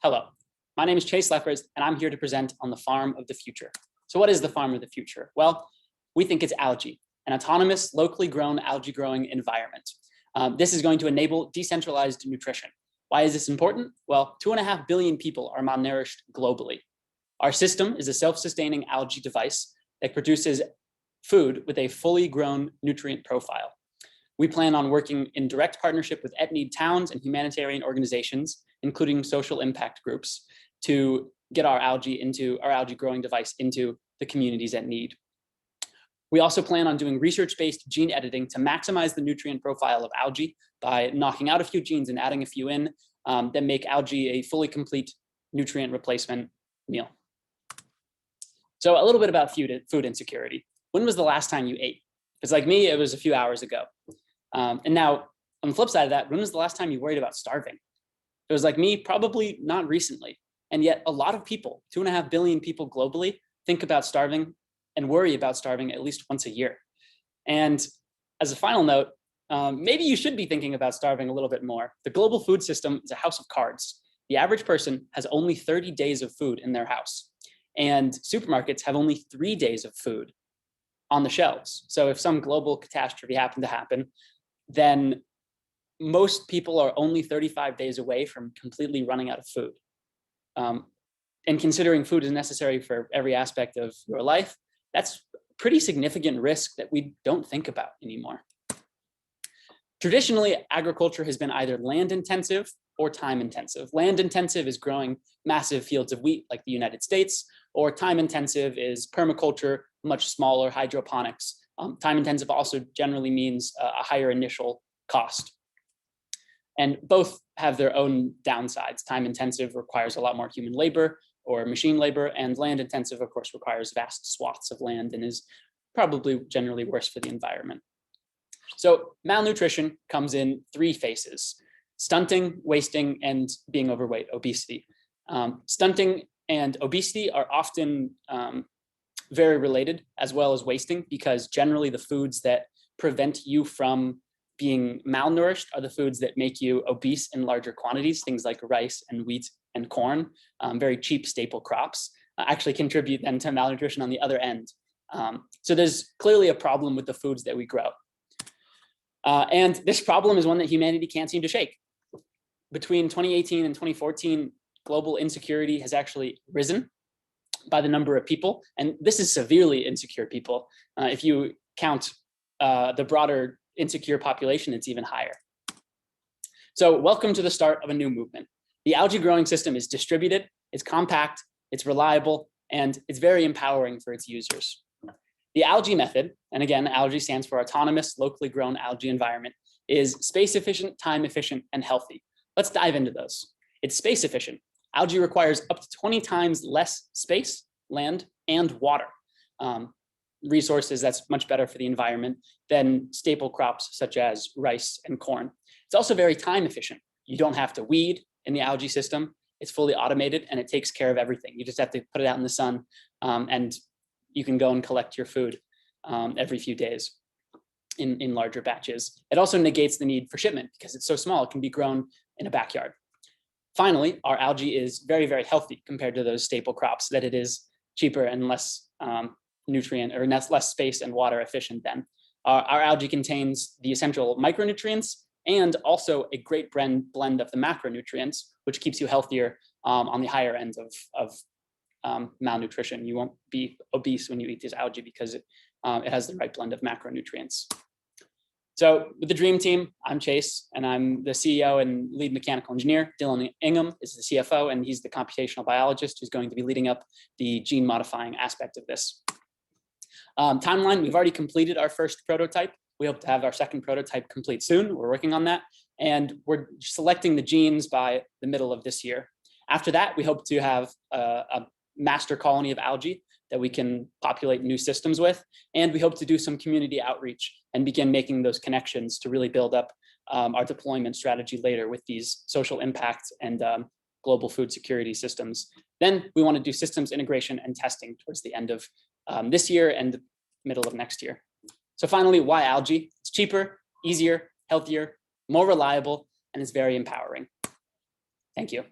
Hello, my name is Chase Leffers, and I'm here to present on the farm of the future. So what is the farm of the future? Well, we think it's algae, an autonomous, locally grown algae growing environment. This is going to enable decentralized nutrition. Why is this important? Well, 2.5 billion people are malnourished globally. Our system is a self-sustaining algae device that produces food with a fully grown nutrient profile. We plan on working in direct partnership with at-need towns and humanitarian organizations, including social impact groups, to get our algae growing device into the communities at need. We also plan on doing research-based gene editing to maximize the nutrient profile of algae by knocking out a few genes and adding a few in that make algae a fully complete nutrient replacement meal. So a little bit about food insecurity. When was the last time you ate? If it's like me, it was a few hours ago. And now, on the flip side of that, when was the last time you worried about starving? It was like me, probably not recently. And yet a lot of people, 2.5 billion people globally, think about starving and worry about starving at least once a year. And as a final note, maybe you should be thinking about starving a little bit more. The global food system is a house of cards. The average person has only 30 days of food in their house. And supermarkets have only 3 days of food on the shelves. So if some global catastrophe happened to happen, then most people are only 35 days away from completely running out of food. And considering food is necessary for every aspect of your life, that's a pretty significant risk that we don't think about anymore. Traditionally, agriculture has been either land intensive or time intensive. Land intensive is growing massive fields of wheat like the United States, or time intensive is permaculture, much smaller hydroponics. Time intensive also generally means a higher initial cost. And both have their own downsides. Time intensive requires a lot more human labor or machine labor, and land intensive, of course, requires vast swaths of land and is probably generally worse for the environment. So malnutrition comes in 3 phases: stunting, wasting, and being overweight, obesity. Stunting and obesity are often very related, as well as wasting, because generally the foods that prevent you from being malnourished are the foods that make you obese in larger quantities. Things like rice and wheat and corn, very cheap staple crops, actually contribute then to malnutrition on the other end. So there's clearly a problem with the foods that we grow. And this problem is one that humanity can't seem to shake. Between 2018 and 2014, global insecurity has actually risen by the number of people, and this is severely insecure people. If you count the broader insecure population, it's even higher. So welcome to the start of a new movement. The algae growing system is distributed, it's compact, it's reliable, and it's very empowering for its users. The algae method, and again, algae stands for autonomous, locally grown algae environment, is space efficient, time efficient, and healthy. Let's dive into those. It's space efficient. Algae requires up to 20 times less space, land, and water. Resources that's much better for the environment than staple crops such as rice and corn. It's also very time efficient. You don't have to weed in the algae system. It's fully automated and it takes care of everything. You just have to put it out in the sun and you can go and collect your food every few days in larger batches. It also negates the need for shipment because it's so small, it can be grown in a backyard. Finally, our algae is very, very healthy compared to those staple crops, that it is cheaper and less nutrient or less space and water efficient than. Our algae contains the essential micronutrients and also a great blend of the macronutrients, which keeps you healthier on the higher end of malnutrition. You won't be obese when you eat this algae because it has the right blend of macronutrients. So with the Dream Team, I'm Chase, and I'm the CEO and lead mechanical engineer. Dylan Ingham is the CFO, and he's the computational biologist who's going to be leading up the gene modifying aspect of this. Timeline, we've already completed our first prototype. We hope to have our second prototype complete soon. We're working on that. And we're selecting the genes by the middle of this year. After that, we hope to have a master colony of algae that we can populate new systems with. And we hope to do some community outreach and begin making those connections to really build up our deployment strategy later with these social impact and global food security systems. Then we want to do systems integration and testing towards the end of this year and the middle of next year. So finally, why algae? It's cheaper, easier, healthier, more reliable, and it's very empowering. Thank you.